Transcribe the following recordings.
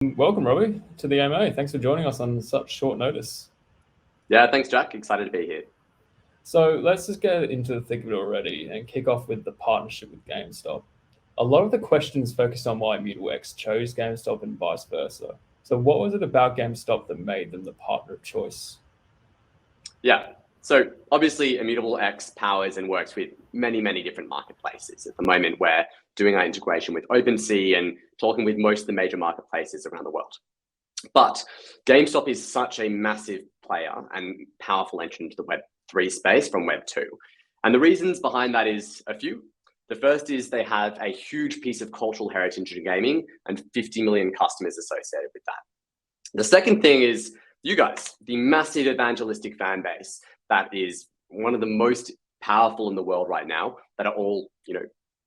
Welcome, Robbie, to the AMA. Thanks for joining us on such short notice. Yeah, thanks, Jack. Excited to be here. So let's just get into the thick of it already and kick off with the partnership with GameStop. A lot of the questions focused on why Immutable X chose GameStop and vice versa. So what was it about GameStop that made them the partner of choice? Yeah, so obviously Immutable X powers and works with many, many different marketplaces. At the moment, we're doing our integration with OpenSea and talking with most of the major marketplaces around the world. But GameStop is such a massive player and powerful entrant into the Web3 space from Web2. And the reasons behind that is a few. The first is they have a huge piece of cultural heritage in gaming and 50 million customers associated with that. The second thing is you guys, the massive evangelistic fan base that is one of the most powerful in the world right now, that are all,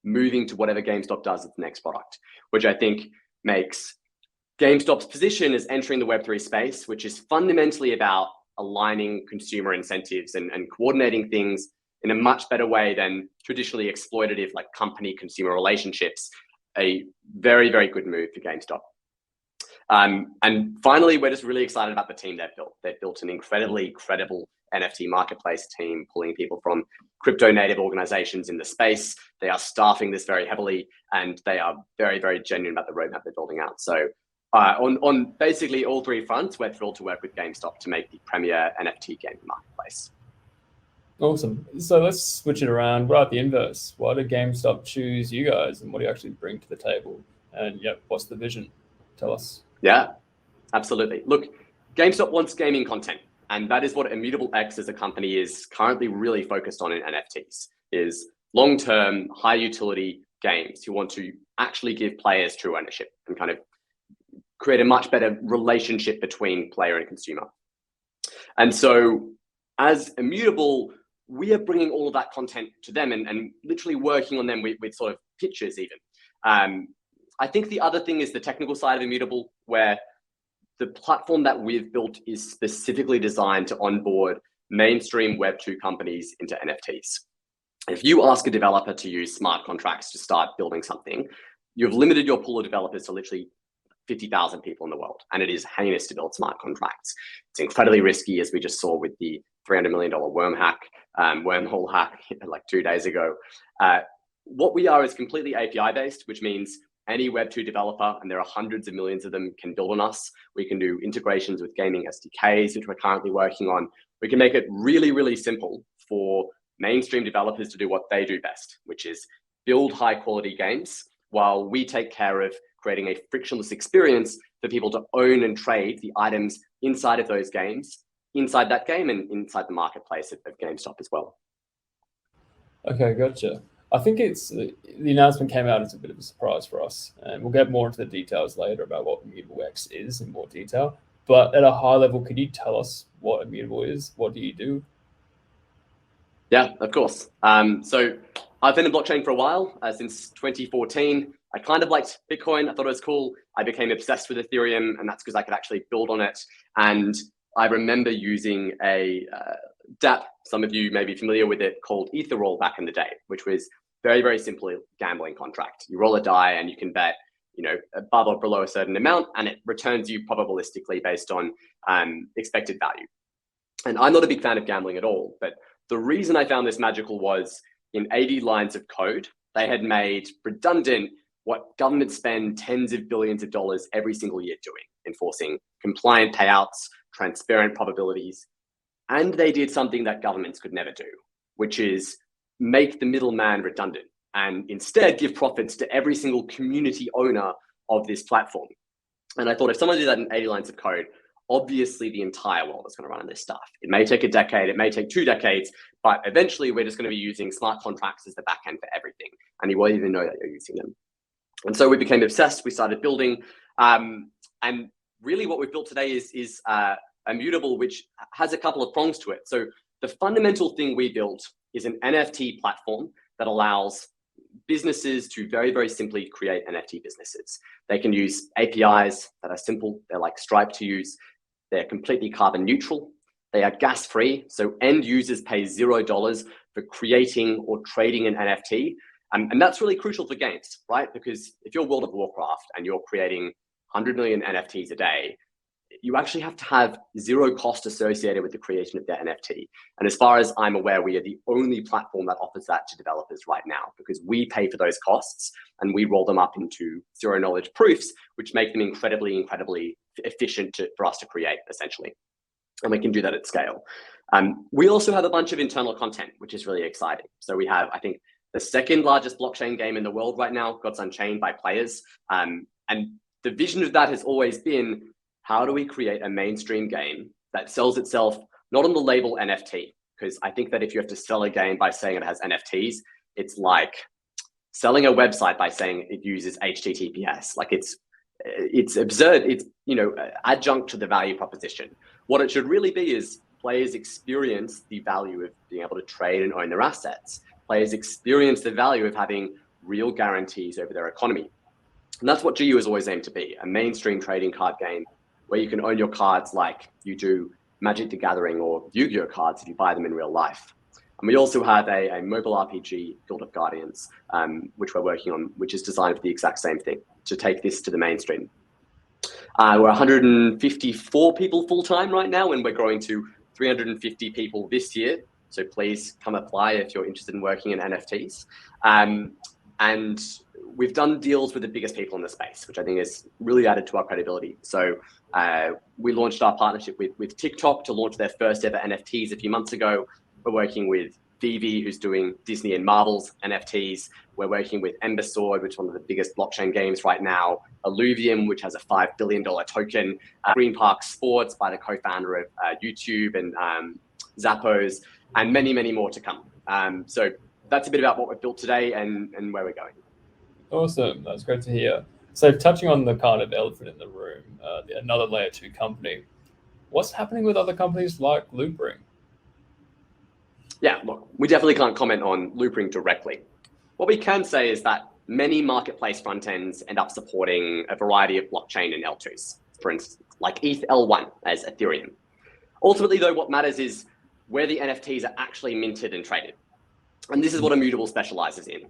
moving to whatever GameStop does as the next product, which I think makes GameStop's position as entering the Web3 space, which is fundamentally about aligning consumer incentives and coordinating things in a much better way than traditionally exploitative like company consumer relationships, a very, very good move for GameStop. And finally, we're just really excited about the team they've built. They've built an incredibly credible NFT marketplace team, pulling people from crypto native organizations in the space. They are staffing this very heavily, and they are very, very genuine about the roadmap they're building out. So on basically all three fronts, we're thrilled to work with GameStop to make the premier NFT gaming marketplace. Awesome. So let's switch it around right at the inverse. Why did GameStop choose you guys, and what do you actually bring to the table? And what's the vision? Tell us. Yeah, absolutely. Look, GameStop wants gaming content, and that is what Immutable X as a company is currently really focused on in NFTs, is long-term, high-utility games who want to actually give players true ownership and kind of create a much better relationship between player and consumer. And so as Immutable, we are bringing all of that content to them and literally working on them with sort of pitches even. I think the other thing is the technical side of Immutable, where the platform that we've built is specifically designed to onboard mainstream Web2 companies into NFTs. If you ask a developer to use smart contracts to start building something, you've limited your pool of developers to literally 50,000 people in the world, and it is heinous to build smart contracts. It's incredibly risky, as we just saw with the $300 million wormhole hack like 2 days ago. What we are is completely API based, which means any Web2 developer, and there are hundreds of millions of them, can build on us. We can do integrations with gaming SDKs, which we're currently working on. We can make it really, really simple for mainstream developers to do what they do best, which is build high quality games, while we take care of creating a frictionless experience for people to own and trade the items inside of those games, inside that game and inside the marketplace of GameStop as well. Okay, gotcha. I think the announcement came out as a bit of a surprise for us, and we'll get more into the details later about what Immutable X is in more detail. But at a high level, could you tell us what Immutable is? What do you do? Yeah, of course. So I've been in blockchain for a while, since 2014. I kind of liked Bitcoin. I thought it was cool. I became obsessed with Ethereum, and that's because I could actually build on it. And I remember using a dApp, some of you may be familiar with it, called Etherroll back in the day, which was very, very simple gambling contract. You roll a die and you can bet, above or below a certain amount, and it returns you probabilistically based on expected value. And I'm not a big fan of gambling at all, but the reason I found this magical was in 80 lines of code, they had made redundant what governments spend tens of billions of dollars every single year doing, enforcing compliant payouts, transparent probabilities. And they did something that governments could never do, which is make the middleman redundant and instead give profits to every single community owner of this platform. And I thought, if someone did that in 80 lines of code, obviously the entire world is going to run on this stuff. It may take a decade, it may take 2 decades, but eventually we're just going to be using smart contracts as the backend for everything. And you won't even know that you're using them. And so we became obsessed. We started building. And really what we've built today is Immutable, which has a couple of prongs to it. So the fundamental thing we built is an NFT platform that allows businesses to very, very simply create NFT businesses. They can use APIs that are simple. They're like Stripe to use. They're completely carbon neutral. They are gas free. So end users pay $0 for creating or trading an NFT. And that's really crucial for games, right? Because if you're World of Warcraft and you're creating 100 million NFTs a day, you actually have to have zero cost associated with the creation of their NFT. And as far as I'm aware, we are the only platform that offers that to developers right now, because we pay for those costs and we roll them up into zero knowledge proofs, which make them incredibly efficient for us to create, essentially. And we can do that at scale. We also have a bunch of internal content, which is really exciting. So we have, I think, the second largest blockchain game in the world right now, Gods Unchained, by players. And the vision of that has always been, how do we create a mainstream game that sells itself not on the label NFT? Because I think that if you have to sell a game by saying it has NFTs, it's like selling a website by saying it uses HTTPS. Like it's absurd. It's, you know, adjunct to the value proposition. What it should really be is players experience the value of being able to trade and own their assets. Players experience the value of having real guarantees over their economy. And that's what GU has always aimed to be, a mainstream trading card game where you can own your cards like you do Magic the Gathering or Yu-Gi-Oh cards if you buy them in real life. And we also have a mobile RPG, Guild of Guardians, which we're working on, which is designed for the exact same thing, to take this to the mainstream. We're 154 people full-time right now, and we're growing to 350 people this year. So please come apply if you're interested in working in NFTs. And we've done deals with the biggest people in the space, which I think has really added to our credibility. So we launched our partnership with TikTok to launch their first ever NFTs a few months ago. We're working with Vivi, who's doing Disney and Marvel's NFTs. We're working with Ember Sword, which is one of the biggest blockchain games right now. Alluvium, which has a $5 billion token. Green Park Sports by the co-founder of YouTube and Zappos, and many, many more to come. So that's a bit about what we've built today and where we're going. Awesome. That's great to hear. So touching on the kind of elephant in the room, another layer 2 company, what's happening with other companies like Loopring? Yeah, look, we definitely can't comment on Loopring directly. What we can say is that many marketplace front ends end up supporting a variety of blockchain and L2s, for instance, like ETH L1 as Ethereum. Ultimately, though, what matters is where the NFTs are actually minted and traded. And this is what Immutable specializes in.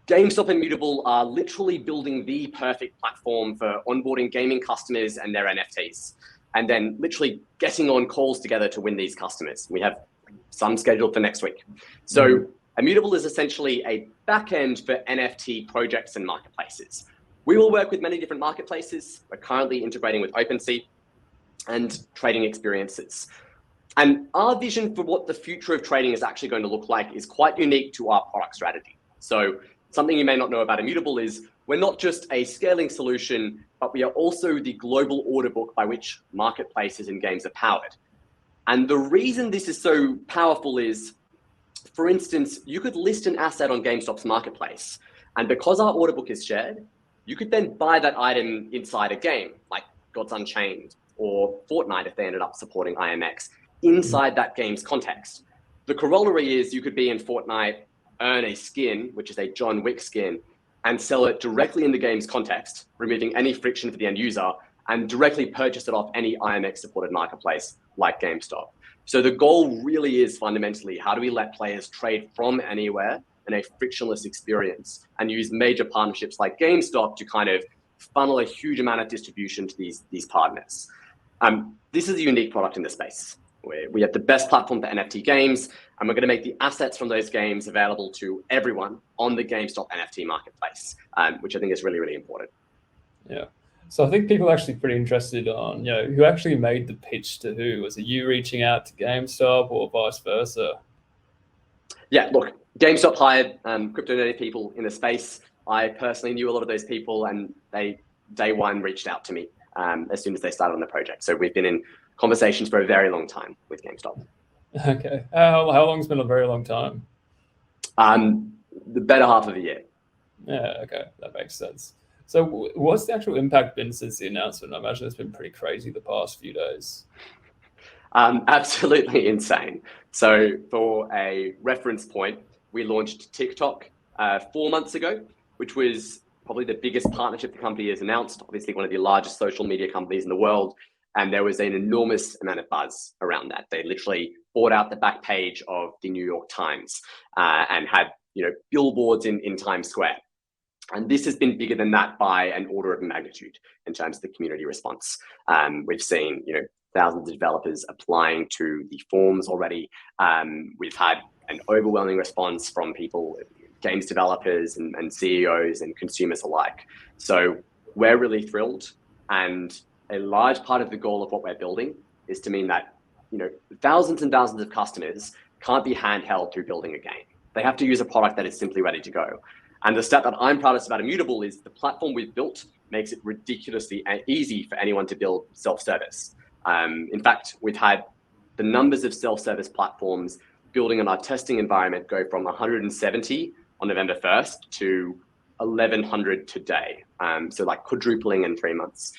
Gamestop and Immutable are literally building the perfect platform for onboarding gaming customers and their NFTs, and then literally getting on calls together to win these customers. We have some scheduled for next week. So Immutable is essentially a backend for NFT projects and marketplaces. We will work with many different marketplaces. We're currently integrating with OpenSea and trading experiences. And our vision for what the future of trading is actually going to look like is quite unique to our product strategy. So something you may not know about Immutable is we're not just a scaling solution, but we are also the global order book by which marketplaces and games are powered. And the reason this is so powerful is, for instance, you could list an asset on GameStop's marketplace, and because our order book is shared, you could then buy that item inside a game, like Gods Unchained or Fortnite if they ended up supporting IMX, inside that game's context. The corollary is you could be in Fortnite, earn a skin, which is a John Wick skin, and sell it directly in the game's context, removing any friction for the end user, and directly purchase it off any IMX supported marketplace like GameStop. So the goal really is fundamentally, how do we let players trade from anywhere in a frictionless experience, and use major partnerships like GameStop to kind of funnel a huge amount of distribution to these partners. This is a unique product in the space. We have the best platform for NFT games, and we're going to make the assets from those games available to everyone on the GameStop NFT marketplace, which I think is really, really important. Yeah. So I think people are actually pretty interested on, who actually made the pitch to who? Was it you reaching out to GameStop or vice versa? Yeah, look, GameStop hired crypto native people in the space. I personally knew a lot of those people, and they, day one, reached out to me as soon as they started on the project. So we've been in conversations for a very long time with GameStop. Okay. How long's been a very long time? The better half of a year. Yeah, okay. That makes sense. So what's the actual impact been since the announcement? I imagine it's been pretty crazy the past few days. Absolutely insane. So for a reference point, we launched TikTok 4 months ago, which was probably the biggest partnership the company has announced, obviously one of the largest social media companies in the world. And there was an enormous amount of buzz around that. They literally bought out the back page of the New York Times and had billboards in Times Square. And this has been bigger than that by an order of magnitude in terms of the community response. We've seen, thousands of developers applying to the forums already. We've had an overwhelming response from people, games developers and CEOs and consumers alike. So we're really thrilled. And a large part of the goal of what we're building is to mean that, thousands and thousands of customers can't be handheld through building a game. They have to use a product that is simply ready to go. And the stat that I'm proudest about Immutable is the platform we've built makes it ridiculously easy for anyone to build self-service. In fact, we've had the numbers of self-service platforms building in our testing environment go from 170 on November 1st to 1,100 today. So like quadrupling in 3 months.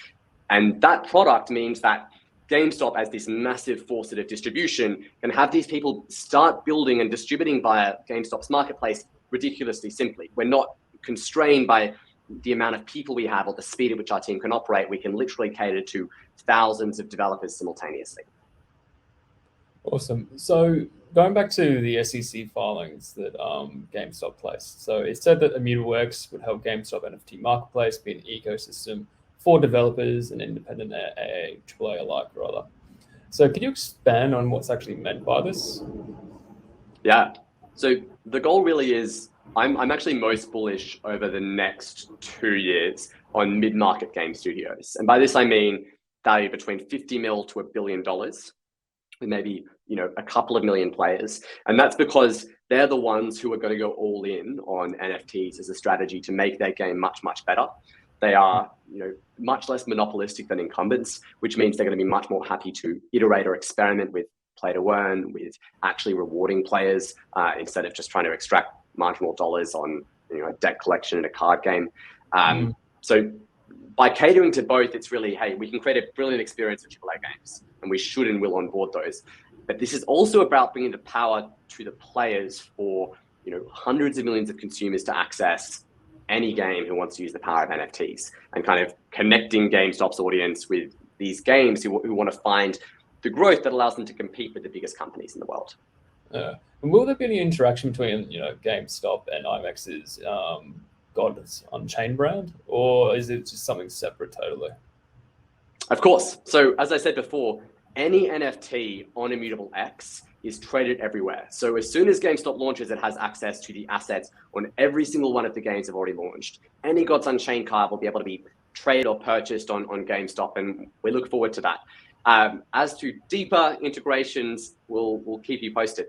And that product means that GameStop, as this massive faucet of distribution, can have these people start building and distributing via GameStop's marketplace ridiculously simply. We're not constrained by the amount of people we have or the speed at which our team can operate. We can literally cater to thousands of developers simultaneously. Awesome. So going back to the SEC filings that GameStop placed, so it said that Immutable X would help GameStop NFT marketplace be an ecosystem for developers and independent AA, AAA alike, rather. So can you expand on what's actually meant by this? Yeah. So the goal really is, I'm actually most bullish over the next 2 years on mid-market game studios. And by this, I mean value between 50 mil to $1 billion, with maybe, a couple of million players. And that's because they're the ones who are going to go all in on NFTs as a strategy to make their game much, much better. They are, much less monopolistic than incumbents, which means they're going to be much more happy to iterate or experiment with play to earn, with actually rewarding players instead of just trying to extract marginal dollars on a deck collection in a card game. So by catering to both, it's really, hey, we can create a brilliant experience for AAA games, and we should and will onboard those. But this is also about bringing the power to the players for hundreds of millions of consumers to access any game who wants to use the power of NFTs, and kind of connecting GameStop's audience with these games who want to find the growth that allows them to compete with the biggest companies in the world. And will there be any interaction between GameStop and IMX's God's on-chain brand, or is it just something separate totally? Of course. So as I said before, any NFT on Immutable X is traded everywhere. So as soon as GameStop launches, it has access to the assets on every single one of the games they've already launched. Any God's Unchained card will be able to be traded or purchased on GameStop, and we look forward to that. As to deeper integrations, we'll keep you posted.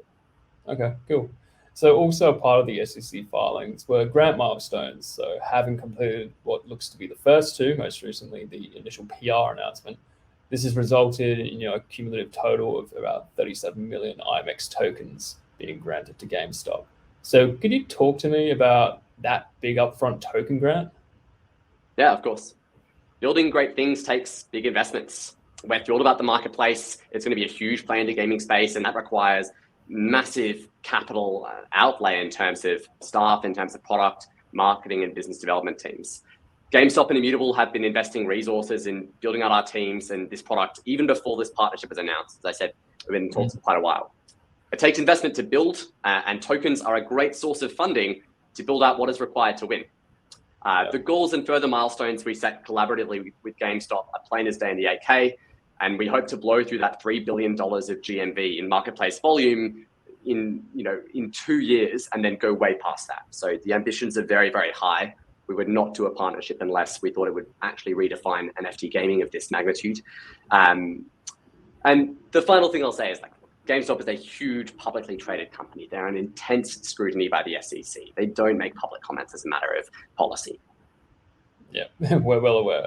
Okay, cool. So also a part of the SEC filings were grant milestones. So having completed what looks to be the first two, most recently the initial PR announcement, this has resulted in a cumulative total of about 37 million IMX tokens being granted to GameStop. So could you talk to me about that big upfront token grant? Yeah, of course. Building great things takes big investments. We're thrilled about the marketplace. It's going to be a huge play in the gaming space, and that requires massive capital outlay in terms of staff, in terms of product, marketing, and business development teams. GameStop and Immutable have been investing resources in building out our teams and this product even before this partnership was announced. As I said, we've been in talks for quite a while. It takes investment to build, and tokens are a great source of funding to build out what is required to win. The goals and further milestones we set collaboratively with GameStop are plain as day in the 8K, and we hope to blow through that $3 billion of GMV in marketplace volume in 2 years, and then go way past that. So the ambitions are very, very high. We would not do a partnership unless we thought it would actually redefine NFT gaming of this magnitude. And the final thing I'll say is, GameStop is a huge publicly traded company. They're an intense scrutiny by the SEC. They don't make public comments as a matter of policy. Yeah, we're well aware.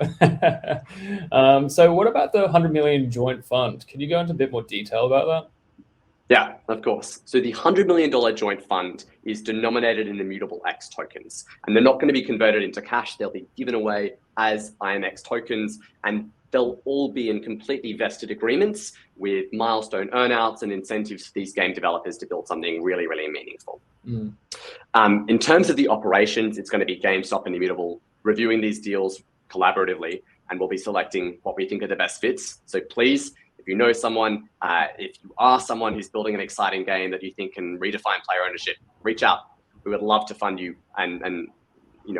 So what about the 100 million joint fund? Can you go into a bit more detail about that? Yeah, of course. So the $100 million joint fund is denominated in Immutable X tokens, and they're not going to be converted into cash. They'll be given away as IMX tokens, and they'll all be in completely vested agreements with milestone earnouts and incentives for these game developers to build something really, really meaningful. In terms of the operations, it's going to be GameStop and Immutable reviewing these deals collaboratively, and we'll be selecting what we think are the best fits. So please, if you know someone, if you are someone who's building an exciting game that you think can redefine player ownership, reach out. We would love to fund you and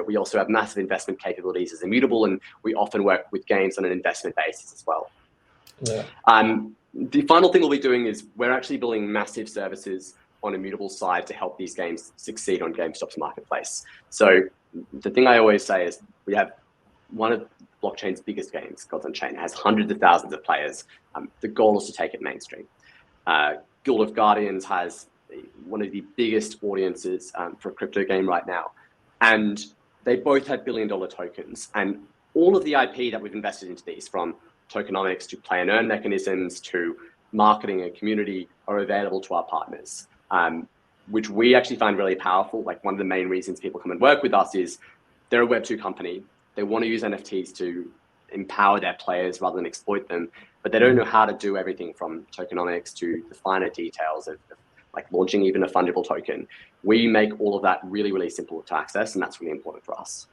we also have massive investment capabilities as Immutable, and we often work with games on an investment basis as well. Yeah. The final thing we'll be doing is we're actually building massive services on Immutable's side to help these games succeed on GameStop's marketplace. So the thing I always say is we have one of blockchain's biggest games, Gods Unchained, has hundreds of thousands of players. The goal is to take it mainstream. Guild of Guardians has one of the biggest audiences for a crypto game right now. And they both have billion-dollar tokens. And all of the IP that we've invested into these, from tokenomics to play and earn mechanisms to marketing and community, are available to our partners, which we actually find really powerful. Like, one of the main reasons people come and work with us is they're a Web2 company. They want to use NFTs to empower their players rather than exploit them, but they don't know how to do everything from tokenomics to the finer details of like launching even a fungible token. We make all of that really, really simple to access, and that's really important for us.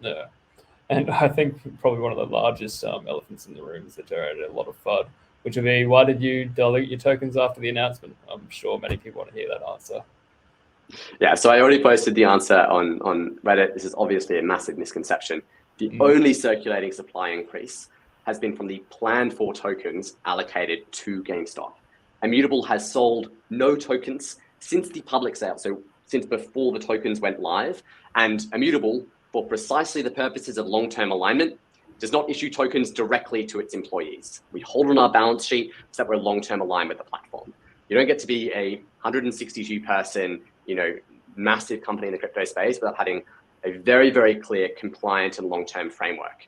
Yeah. And I think probably one of the largest elephants in the room is that generated a lot of FUD, which would be, why did you dilute your tokens after the announcement? I'm sure many people want to hear that answer. Yeah, so I already posted the answer on Reddit. This is obviously a massive misconception. The only circulating supply increase has been from the planned for tokens allocated to GameStop. Immutable has sold no tokens since the public sale, so since before the tokens went live. And Immutable, for precisely the purposes of long-term alignment, does not issue tokens directly to its employees. We hold on our balance sheet so that we're long-term aligned with the platform. You don't get to be a 162-person, massive company in the crypto space without having a very, very clear, compliant and long-term framework.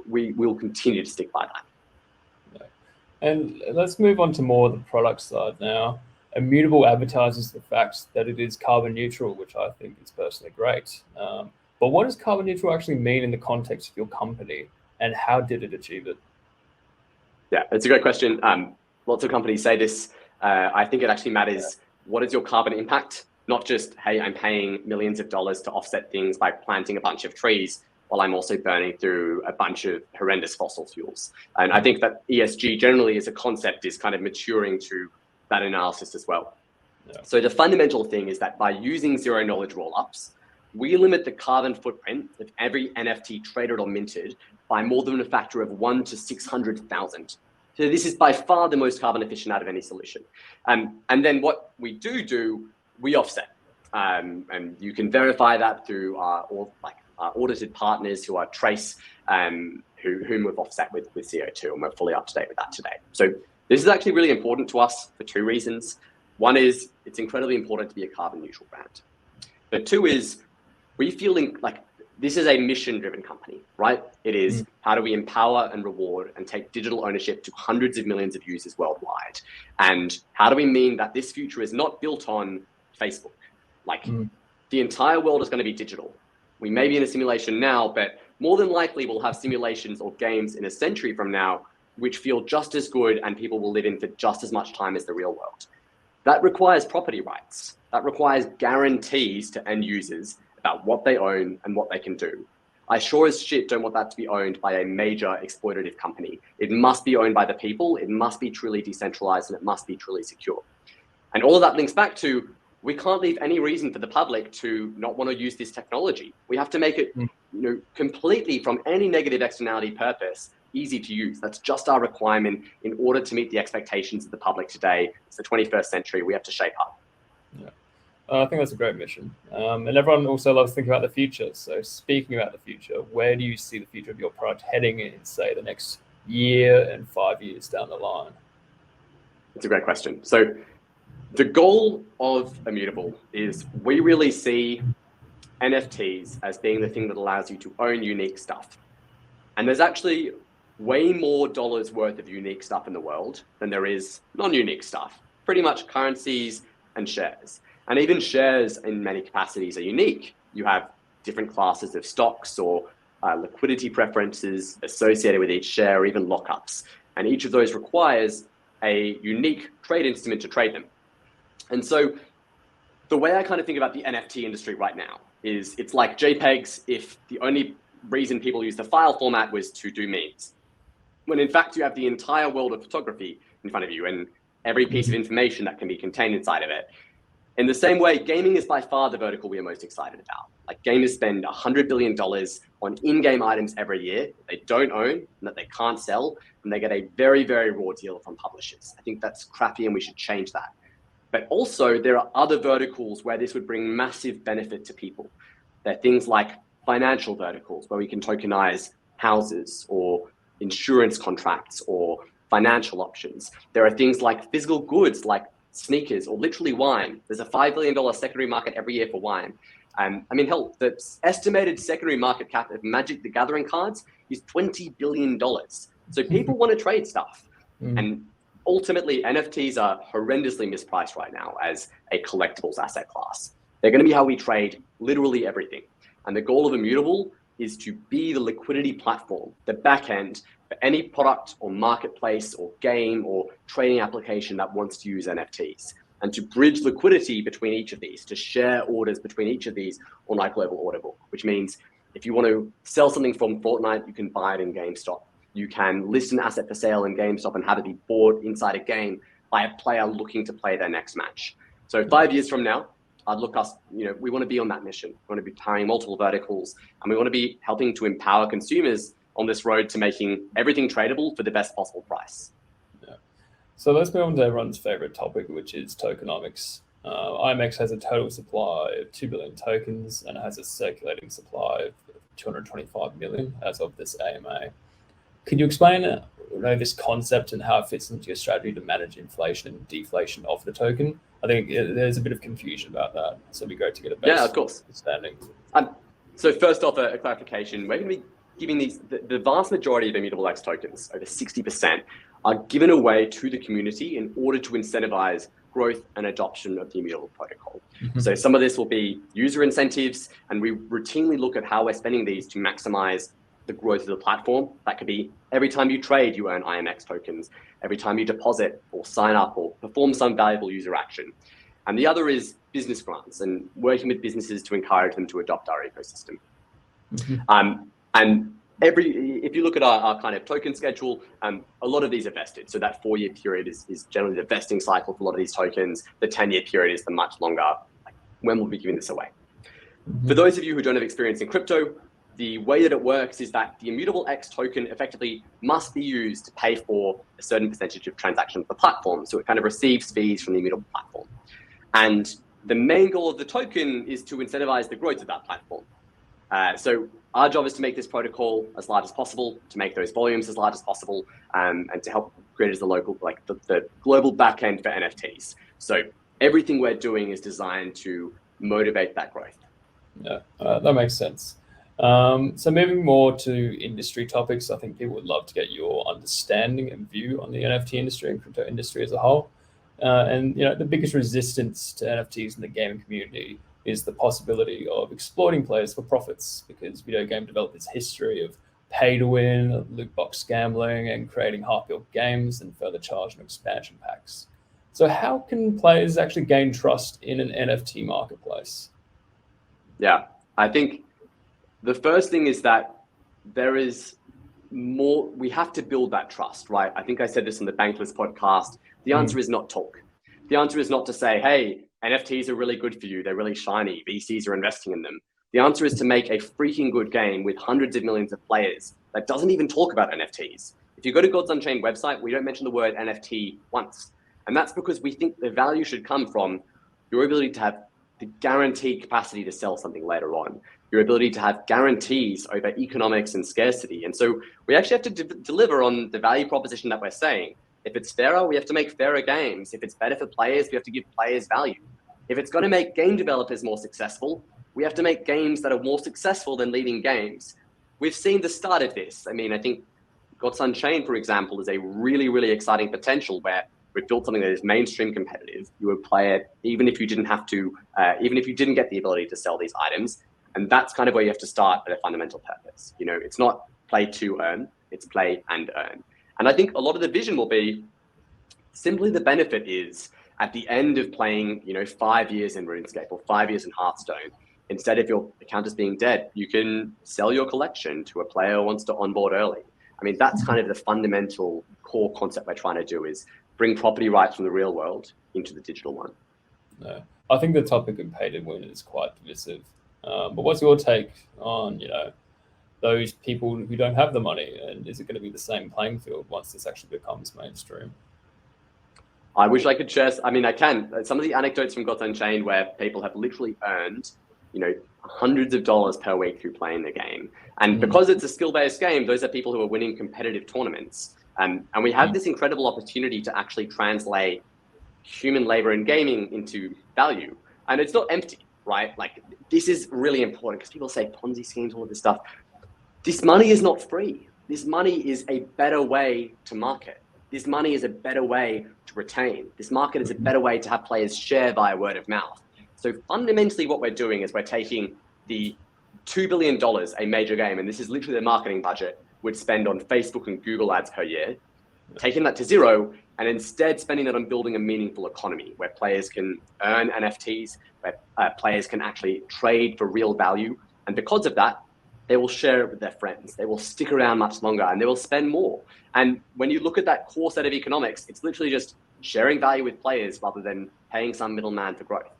We will continue to stick by that. And let's move on to more the product side now. Immutable advertises the fact that it is carbon neutral, which I think is personally great. But what does carbon neutral actually mean in the context of your company, and how did it achieve it? Yeah, it's a great question. Lots of companies say this. I think it actually matters. What is your carbon impact? Not just, hey, I'm paying millions of dollars to offset things by planting a bunch of trees, while I'm also burning through a bunch of horrendous fossil fuels. And I think that ESG generally as a concept is kind of maturing to that analysis as well. Yeah. So the fundamental thing is that by using zero knowledge rollups, we limit the carbon footprint of every NFT traded or minted by more than a factor of 1 to 600,000. So this is by far the most carbon efficient out of any solution. And then what we do, we offset. And you can verify that through our audited partners who are Trace, whom we've offset with CO2, and we're fully up to date with that today. So this is actually really important to us for two reasons. One is it's incredibly important to be a carbon neutral brand. But two is we feel like this is a mission-driven company, right? It is how do we empower and reward and take digital ownership to hundreds of millions of users worldwide? And how do we mean that this future is not built on Facebook? The entire world is going to be digital. We may be in a simulation now, but more than likely we'll have simulations or games in a century from now which feel just as good and people will live in for just as much time as the real world. That requires property rights. That requires guarantees to end users about what they own and what they can do. I sure as shit don't want that to be owned by a major exploitative company. It must be owned by the people, it must be truly decentralized, and it must be truly secure. And all of that links back to, we can't leave any reason for the public to not want to use this technology. We have to make it completely, from any negative externality purpose, easy to use. That's just our requirement in order to meet the expectations of the public today. It's the 21st century, we have to shape up. Yeah. I think that's a great mission. And everyone also loves thinking about the future. So speaking about the future, where do you see the future of your product heading in, say, the next year and 5 years down the line? It's a great question. So the goal of Immutable is we really see NFTs as being the thing that allows you to own unique stuff. And there's actually way more dollars worth of unique stuff in the world than there is non-unique stuff. Pretty much currencies and shares. And even shares in many capacities are unique. You have different classes of stocks or liquidity preferences associated with each share, or even lockups. And each of those requires a unique trade instrument to trade them. And so the way I kind of think about the NFT industry right now is it's like JPEGs if the only reason people use the file format was to do memes. When in fact you have the entire world of photography in front of you and every piece of information that can be contained inside of it. In the same way, gaming is by far the vertical we are most excited about. Like gamers spend $100 billion on in-game items every year that they don't own and that they can't sell, and they get a very, very raw deal from publishers. I think that's crappy and we should change that. But also there are other verticals where this would bring massive benefit to people. There are things like financial verticals where we can tokenize houses or insurance contracts or financial options. There are things like physical goods like sneakers or literally wine. There's a $5 billion secondary market every year for wine. I mean, hell, the estimated secondary market cap of Magic the Gathering cards is $20 billion. So people want to trade stuff. And ultimately, NFTs are horrendously mispriced right now as a collectibles asset class. They're going to be how we trade literally everything. And the goal of Immutable is to be the liquidity platform, the back end for any product or marketplace or game or trading application that wants to use NFTs, and to bridge liquidity between each of these, to share orders between each of these on our global order book, which means if you want to sell something from Fortnite, you can buy it in GameStop. You can list an asset for sale in GameStop and have it be bought inside a game by a player looking to play their next match. So 5 years from now, I'd look us, we want to be on that mission. We want to be powering multiple verticals, and we want to be helping to empower consumers on this road to making everything tradable for the best possible price. Yeah. So let's move on to everyone's favorite topic, which is tokenomics. IMX has a total supply of 2 billion tokens and it has a circulating supply of 225 million as of this AMA. Could you explain this concept and how it fits into your strategy to manage inflation and deflation of the token? I think there's a bit of confusion about that, so it'd be great to get a better understanding. So first off, a clarification. We're going to be giving the vast majority of Immutable X tokens, over 60%, are given away to the community in order to incentivize growth and adoption of the Immutable protocol. So some of this will be user incentives, and we routinely look at how we're spending these to maximize the growth of the platform. That could be every time you trade, you earn IMX tokens. Every time you deposit or sign up or perform some valuable user action. And the other is business grants and working with businesses to encourage them to adopt our ecosystem. And if you look at our kind of token schedule, a lot of these are vested. So that 4-year period is generally the vesting cycle for a lot of these tokens. The 10-year period is the much longer, like, when we'll be giving this away. For those of you who don't have experience in crypto, the way that it works is that the Immutable X token effectively must be used to pay for a certain percentage of transactions of the platform. So it kind of receives fees from the Immutable platform. And the main goal of the token is to incentivize the growth of that platform. So our job is to make this protocol as large as possible, to make those volumes as large as possible, and to help create as the local, like the global backend for NFTs. So everything we're doing is designed to motivate that growth. Yeah, that makes sense. So moving more to industry topics, I think people would love to get your understanding and view on the NFT industry and crypto industry as a whole. And the biggest resistance to NFTs in the gaming community is the possibility of exploiting players for profits, because video game developers' history of pay to win, loot box gambling, and creating half-built games and further charge and expansion packs. So how can players actually gain trust in an NFT marketplace? Yeah, I think the first thing is that there is more, we have to build that trust, right? I think I said this in the Bankless podcast. The answer is not talk. The answer is not to say, hey, NFTs are really good for you. They're really shiny. VCs are investing in them. The answer is to make a freaking good game with hundreds of millions of players that doesn't even talk about NFTs. If you go to Gods Unchained website, we don't mention the word NFT once. And that's because we think the value should come from your ability to have the guaranteed capacity to sell something later on, your ability to have guarantees over economics and scarcity. And so we actually have to deliver on the value proposition that we're saying. If it's fairer, we have to make fairer games. If it's better for players, we have to give players value. If it's going to make game developers more successful, we have to make games that are more successful than leading games. We've seen the start of this. I mean, I think Gods Unchained, for example, is a really, really exciting potential where we've built something that is mainstream competitive. You would play it even if you didn't have to, even if you didn't get the ability to sell these items. And that's kind of where you have to start at a fundamental purpose. It's not play to earn, it's play and earn. And I think a lot of the vision will be simply the benefit is at the end of playing, 5 years in RuneScape or 5 years in Hearthstone, instead of your account just being dead, you can sell your collection to a player who wants to onboard early. I mean, that's kind of the fundamental core concept we're trying to do, is bring property rights from the real world into the digital one. No. I think the topic of pay to win is quite divisive. But what's your take on, those people who don't have the money, and is it going to be the same playing field once this actually becomes mainstream? I wish I could share. I mean, I can. Some of the anecdotes from Gods Unchained where people have literally earned, hundreds of dollars per week through playing the game. And because it's a skill-based game, those are people who are winning competitive tournaments. And we have this incredible opportunity to actually translate human labor in gaming into value. And it's not empty, right? Like, this is really important because people say Ponzi schemes, all of this stuff. This money is not free. This money is a better way to market. This money is a better way to retain. This market is a better way to have players share via word of mouth. So fundamentally what we're doing is we're taking the $2 billion a major game, and this is literally the marketing budget, would spend on Facebook and Google ads per year, taking that to zero, and instead spending it on building a meaningful economy where players can earn NFTs, where players can actually trade for real value. And because of that, they will share it with their friends. They will stick around much longer and they will spend more. And when you look at that core set of economics, it's literally just sharing value with players rather than paying some middleman for growth.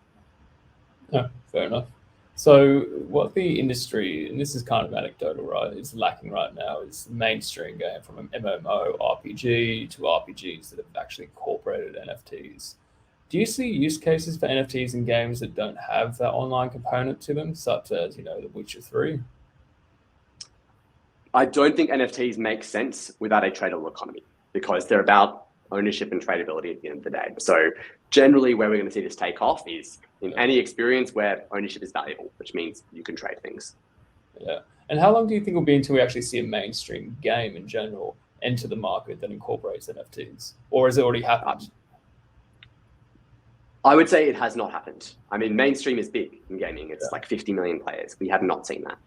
Yeah, fair enough. So what the industry, and this is kind of anecdotal, right, is lacking right now is mainstream game from an MMO RPG to RPGs that have actually incorporated NFTs. Do you see use cases for NFTs in games that don't have that online component to them, such as, The Witcher 3? I don't think NFTs make sense without a tradable economy because they're about ownership and tradability at the end of the day. So generally where we're going to see this take off is in any experience where ownership is valuable, which means you can trade things. Yeah. And how long do you think it'll be until we actually see a mainstream game in general enter the market that incorporates NFTs? Or has it already happened? I would say it has not happened. I mean, mainstream is big in gaming. It's like 50 million players. We have not seen that.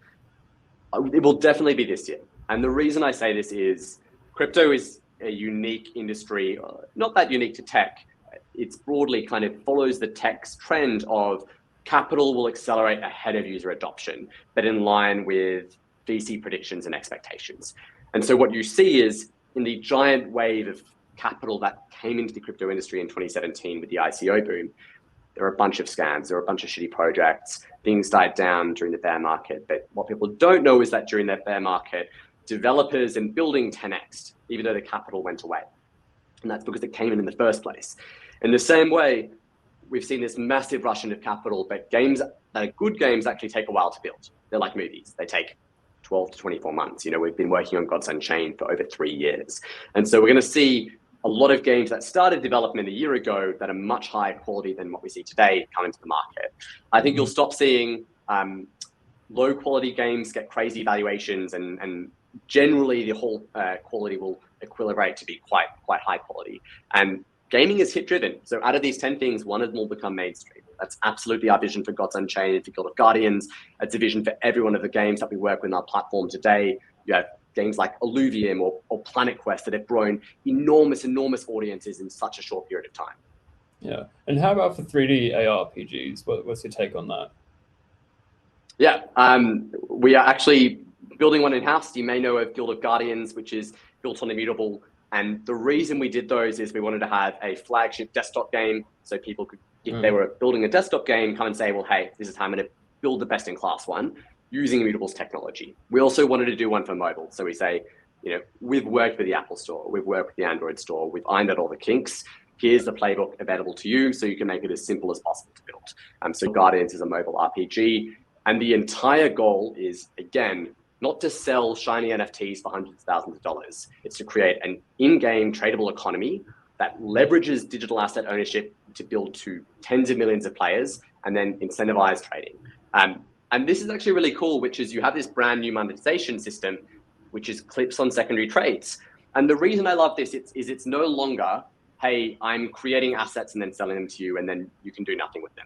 It will definitely be this year. And the reason I say this is crypto is a unique industry, not that unique to tech. It's broadly kind of follows the tech's trend of capital will accelerate ahead of user adoption, but in line with VC predictions and expectations. And so what you see is in the giant wave of capital that came into the crypto industry in 2017 with the ICO boom, there are a bunch of scams, there are a bunch of shitty projects, things died down during the bear market. But what people don't know is that during that bear market, developers and building 10x'd, even though the capital went away. And that's because it came in the first place. In the same way, we've seen this massive rush into capital, but games that are good games actually take a while to build. They're like movies. They take 12 to 24 months. We've been working on Gods Unchained for over 3 years. And so we're going to see a lot of games that started development a year ago that are much higher quality than what we see today come into the market. I think you'll stop seeing low quality games get crazy valuations, and generally the whole quality will equilibrate to be quite high quality. And gaming is hit driven. So out of these 10 things, one of them will become mainstream. That's absolutely our vision for Gods Unchained and for Guild of Guardians. It's a vision for every one of the games that we work with on our platform today. You have games like Illuvium or Planet Quest that have grown enormous audiences in such a short period of time. Yeah. And how about for 3D ARPGs? What's your take on that? Yeah, we are actually building one in-house. You may know of Guild of Guardians, which is built on Immutable. And the reason we did those is we wanted to have a flagship desktop game so people could, if they were building a desktop game, come and say, well, hey, this is how I'm going to build the best-in-class one using Immutable's technology. We also wanted to do one for mobile. So we say, we've worked with the Apple Store, we've worked with the Android Store, we've ironed out all the kinks. Here's the playbook available to you so you can make it as simple as possible to build. So Guardians is a mobile RPG. And the entire goal is, again, not to sell shiny NFTs for hundreds of thousands of dollars. It's to create an in-game tradable economy that leverages digital asset ownership to build to tens of millions of players and then incentivize trading. And this is actually really cool, which is you have this brand new monetization system, which is clips on secondary trades. And the reason I love this is it's no longer, hey, I'm creating assets and then selling them to you and then you can do nothing with them.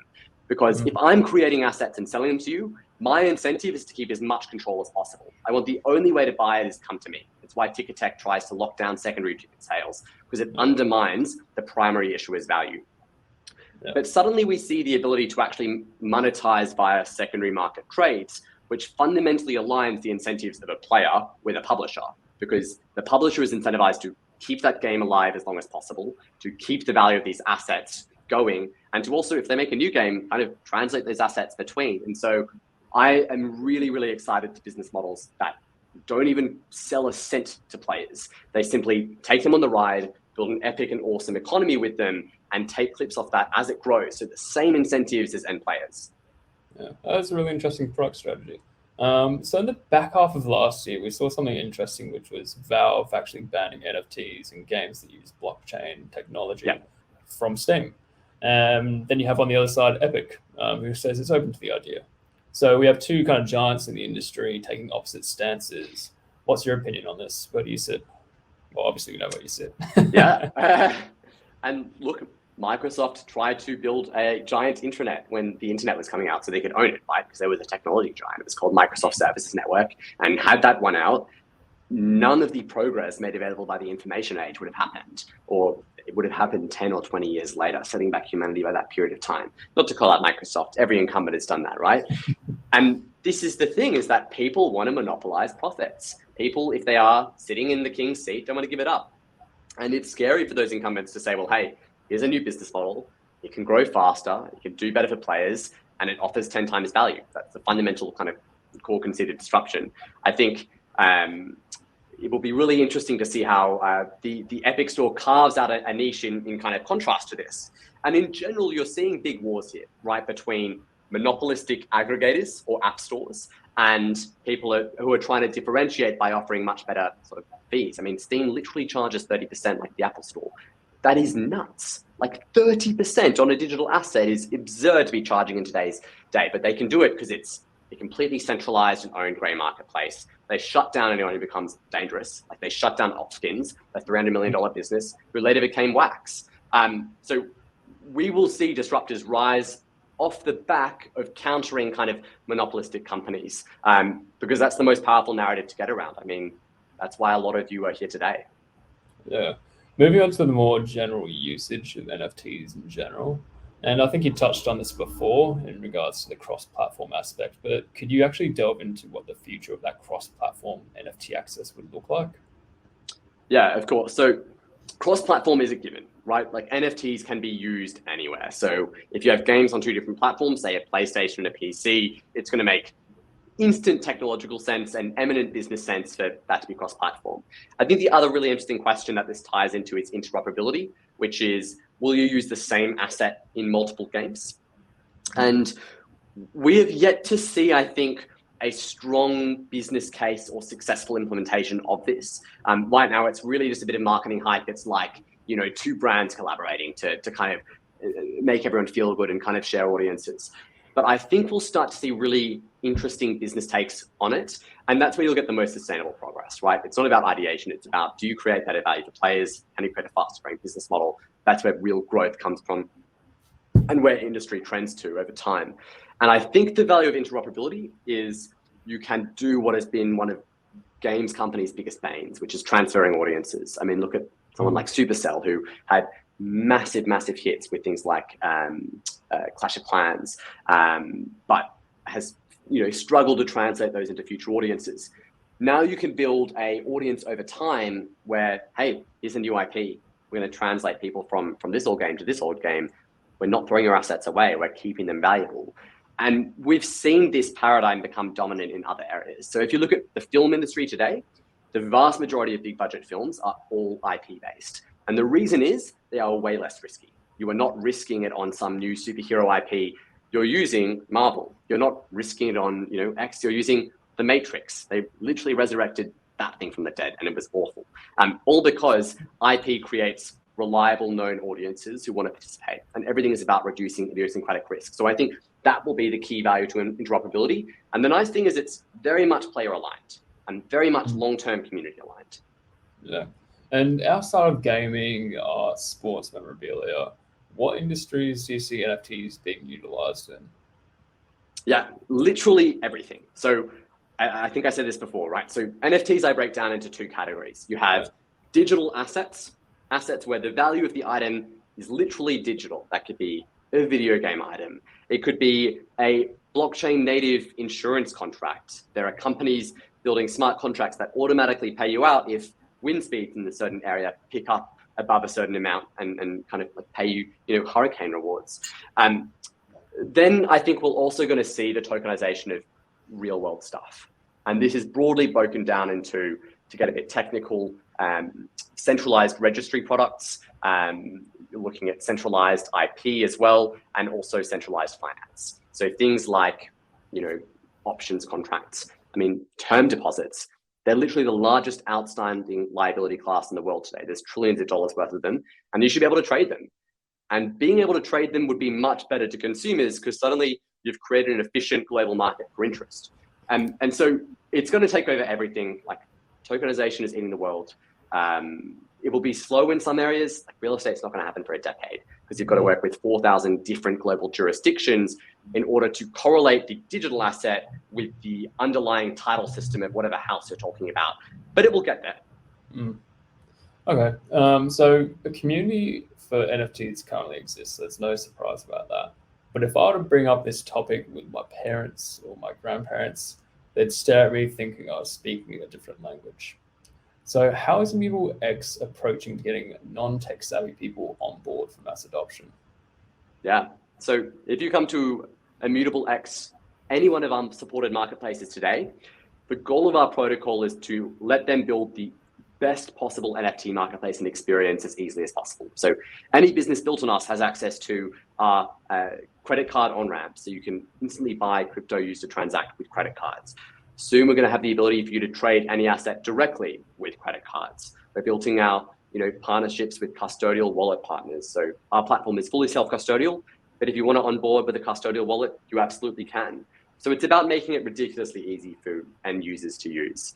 Because if I'm creating assets and selling them to you, my incentive is to keep as much control as possible. I want the only way to buy it is come to me. It's why Ticketek tries to lock down secondary ticket sales, because it undermines the primary issuer's value. Yeah. But suddenly we see the ability to actually monetize via secondary market trades, which fundamentally aligns the incentives of a player with a publisher, because the publisher is incentivized to keep that game alive as long as possible, to keep the value of these assets going, and to also, if they make a new game, kind of translate those assets between. And so I am really, really excited to business models that don't even sell a cent to players. They simply take them on the ride, build an epic and awesome economy with them, and take clips off that as it grows. So the same incentives as end players. Yeah, that's a really interesting product strategy. So in the back half of last year, we saw something interesting, which was Valve actually banning NFTs in games that use blockchain technology from Steam. Then you have on the other side Epic, who says it's open to the idea. So we have two kind of giants in the industry taking opposite stances. What's your opinion on this? Where do you sit? Well, obviously we know where you sit. And look, Microsoft tried to build a giant intranet when the internet was coming out so they could own it, right? Because they were the technology giant. It was called Microsoft Services Network. And had that one out, none of the progress made available by the information age would have happened, or it would have happened 10 or 20 years later, setting back humanity by that period of time. Not to call out Microsoft, every incumbent has done that, right? And this is the thing, is that people want to monopolize profits. People, if they are sitting in the king's seat, don't want to give it up. And it's scary for those incumbents to say, well, hey, here's a new business model. It can grow faster, it can do better for players, and it offers 10 times value. That's the fundamental kind of core conceit of disruption. I think it will be really interesting to see how the Epic Store carves out a niche in kind of contrast to this. And in general, you're seeing big wars here, right, between monopolistic aggregators or app stores and people who are trying to differentiate by offering much better sort of fees. I mean, Steam literally charges 30% like the Apple Store. That is nuts. Like 30% on a digital asset is absurd to be charging in today's day, but they can do it because it's a completely centralized and owned gray marketplace. They shut down anyone who becomes dangerous. Like they shut down Opskins, a $300 million business, who later became Wax. So we will see disruptors rise off the back of countering kind of monopolistic companies, because that's the most powerful narrative to get around. I mean, that's why a lot of you are here today. Yeah. Moving on to the more general usage of NFTs in general. And I think you touched on this before in regards to the cross-platform aspect, but could you actually delve into what the future of that cross-platform NFT access would look like? Yeah, of course. So cross-platform is a given, right? Like NFTs can be used anywhere. So if you have games on two different platforms, say a PlayStation and a PC, it's going to make instant technological sense and eminent business sense for that to be cross-platform. I think the other really interesting question that this ties into is interoperability, which is, will you use the same asset in multiple games? And we have yet to see, I think, a strong business case or successful implementation of this. Right now, it's really just a bit of marketing hype. It's like, you know, two brands collaborating to kind of make everyone feel good and kind of share audiences. But I think we'll start to see really interesting business takes on it. And that's where you'll get the most sustainable progress, right? It's not about ideation. It's about, do you create better value for players? Can you create a faster growing business model? That's where real growth comes from and where industry trends to over time. And I think the value of interoperability is you can do what has been one of games companies' biggest banes, which is transferring audiences. I mean, look at someone like Supercell, who had massive hits with things like Clash of Clans, but has struggled to translate those into future audiences. Now you can build a audience over time where, hey, here's a new IP. We're going to translate people from this old game to this old game. We're not throwing your assets away. We're keeping them valuable. And we've seen this paradigm become dominant in other areas. So if you look at the film industry today, the vast majority of big budget films are all IP based. And the reason is they are way less risky. You are not risking it on some new superhero IP. You're using Marvel. You're not risking it on, X. You're using The Matrix. They literally resurrected that thing from the dead, and it was awful. All because IP creates reliable, known audiences who want to participate, and everything is about reducing idiosyncratic risk. So I think that will be the key value to interoperability. And the nice thing is it's very much player aligned and very much long-term community aligned. Yeah. And outside of gaming, sports memorabilia, what industries do you see NFTs being utilized in? Yeah, literally everything. So I think I said this before, right? So NFTs I break down into two categories. You have digital assets where the value of the item is literally digital. That could be a video game item. It could be a blockchain native insurance contract. There are companies building smart contracts that automatically pay you out if wind speeds in a certain area pick up above a certain amount and kind of like pay you, hurricane rewards. Then I think we're also going to see the tokenization of real world stuff. And this is broadly broken down into, to get a bit technical, centralized registry products. You're looking at centralized IP as well, and also centralized finance. So things like, options contracts. I mean, term deposits. They're literally the largest outstanding liability class in the world today. There's trillions of dollars worth of them, and you should be able to trade them. And being able to trade them would be much better to consumers, because suddenly you've created an efficient global market for interest. And so it's going to take over everything. Like, tokenization is eating the world. It will be slow in some areas. Like, real estate's not going to happen for a decade, because you've got to work with 4,000 different global jurisdictions in order to correlate the digital asset with the underlying title system of whatever house you're talking about. But it will get there. Okay. So a community for NFTs currently exists. There's no surprise about that. But if I were to bring up this topic with my parents or my grandparents, they'd stare at me thinking I was speaking a different language. So how is Immutable X approaching getting non-tech savvy people on board for mass adoption? Yeah. So if you come to Immutable X, any one of our supported marketplaces today, the goal of our protocol is to let them build the best possible NFT marketplace and experience as easily as possible. So any business built on us has access to our credit card on-ramp, so you can instantly buy crypto used to transact with credit cards. Soon we're going to have the ability for you to trade any asset directly with credit cards. We're building our partnerships with custodial wallet partners. So our platform is fully self-custodial, but if you want to onboard with a custodial wallet, you absolutely can. So it's about making it ridiculously easy for end users to use.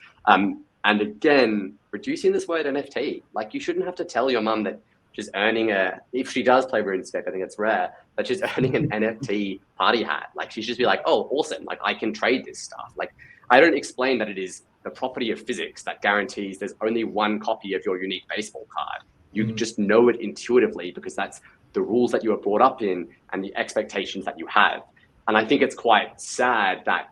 And again, reducing this word NFT. Like, you shouldn't have to tell your mum that she's earning if she does play RuneScape, I think it's rare, but she's earning an NFT party hat. Like, she should just be like, oh, awesome. Like, I can trade this stuff. Like, I don't explain that it is the property of physics that guarantees there's only one copy of your unique baseball card. You just know it intuitively, because that's the rules that you were brought up in and the expectations that you have. And I think it's quite sad that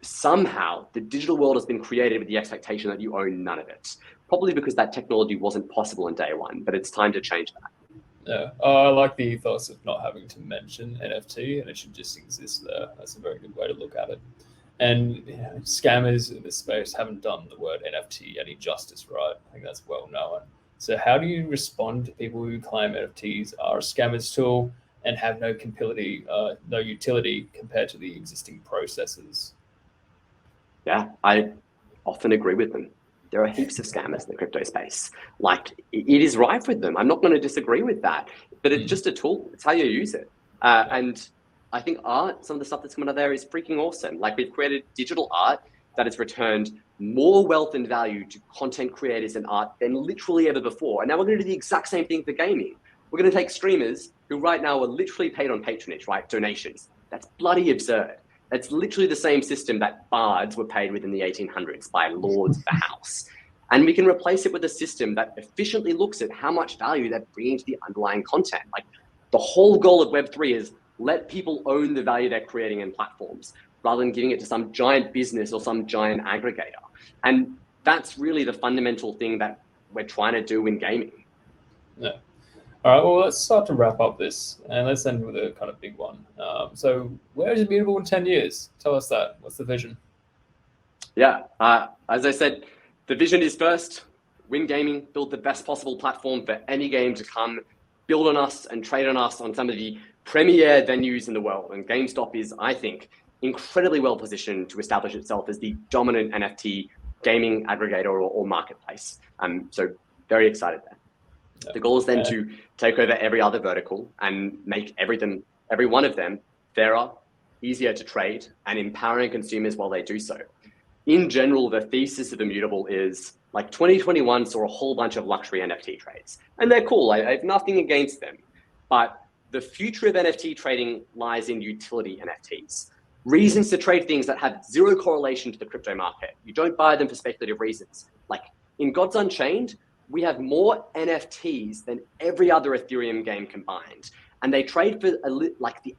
somehow the digital world has been created with the expectation that you own none of it. Probably because that technology wasn't possible in day one, but it's time to change that. Yeah, I like the ethos of not having to mention NFT, and it should just exist there. That's a very good way to look at it. And scammers in this space haven't done the word NFT any justice, right? I think that's well known. So how do you respond to people who claim NFTs are a scammer's tool and have no utility compared to the existing processes? Yeah, I often agree with them. There are heaps of scammers in the crypto space. Like, it is rife with them. I'm not going to disagree with that, but it's just a tool. It's how you use it. And I think art, some of the stuff that's coming out there is freaking awesome. Like, we've created digital art that has returned more wealth and value to content creators and art than literally ever before. And now we're going to do the exact same thing for gaming. We're going to take streamers who right now are literally paid on patronage, right? Donations. That's bloody absurd. It's literally the same system that bards were paid with in the 1800s by lords of the house. And we can replace it with a system that efficiently looks at how much value they're bringing to the underlying content. Like, the whole goal of Web3 is let people own the value they're creating in platforms, rather than giving it to some giant business or some giant aggregator. And that's really the fundamental thing that we're trying to do in gaming. Yeah. All right, well, let's start to wrap up this, and let's end with a kind of big one. So where is Immutable in 10 years? Tell us that. What's the vision? Yeah, as I said, the vision is first, win gaming, build the best possible platform for any game to come, build on us and trade on us on some of the premier venues in the world. And GameStop is, I think, incredibly well positioned to establish itself as the dominant NFT gaming aggregator or marketplace. So very excited there. The goal is then to take over every other vertical and make every one of them fairer, easier to trade, and empowering consumers while they do so. In general, the thesis of Immutable is, like, 2021 saw a whole bunch of luxury NFT trades, and they're cool. I have nothing against them, but the future of NFT trading lies in utility NFTs. Reasons to trade things that have zero correlation to the crypto market. You don't buy them for speculative reasons. Like, in Gods Unchained, we have more NFTs than every other Ethereum game combined. And they trade for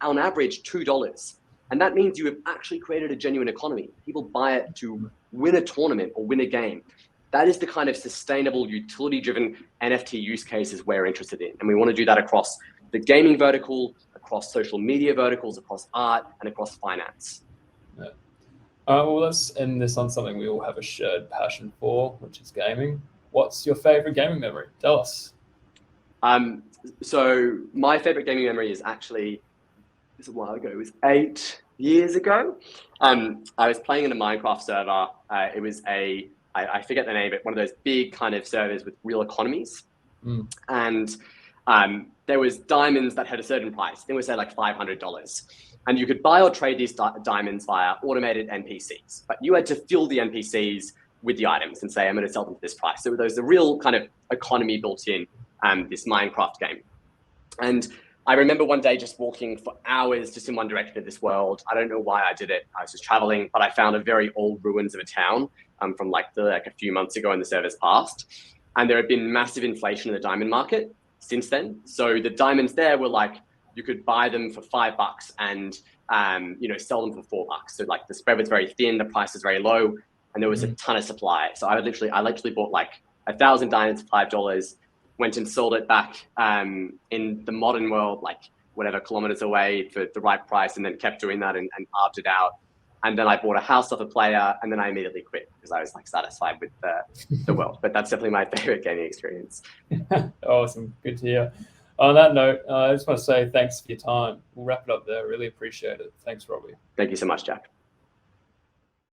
on average $2. And that means you have actually created a genuine economy. People buy it to win a tournament or win a game. that is the kind of sustainable, utility-driven NFT use cases we're interested in. And we want to do that across the gaming vertical, across social media verticals, across art, and across finance. Yeah. Well, let's end this on something we all have a shared passion for, which is gaming. What's your favorite gaming memory? Tell us. So my favorite gaming memory is actually, it was a while ago, it was 8 years ago. I was playing in a Minecraft server. It was I forget the name, but one of those big kind of servers with real economies. And there was diamonds that had a certain price. They would say like $500. And you could buy or trade these diamonds via automated NPCs. But you had to fill the NPCs with the items and say, I'm going to sell them for this price. So there was a real kind of economy built in this Minecraft game. And I remember one day just walking for hours just in one direction of this world. I don't know why I did it. I was just traveling, but I found a very old ruins of a town from like a few months ago in the server's past. And there had been massive inflation in the diamond market since then. So the diamonds there were like, you could buy them for $5 and sell them for $4. So like the spread was very thin, the price was very low, and there was a ton of supply. So I literally bought like 1,000 diamonds for $5, went and sold it back in the modern world, like whatever kilometers away for the right price, and then kept doing that and arbed it out. And then I bought a house off a player, and then I immediately quit because I was like satisfied with the world. But that's definitely my favorite gaming experience. Awesome, good to hear. On that note, I just want to say thanks for your time. We'll wrap it up there. Really appreciate it. Thanks, Robbie. Thank you so much, Jack.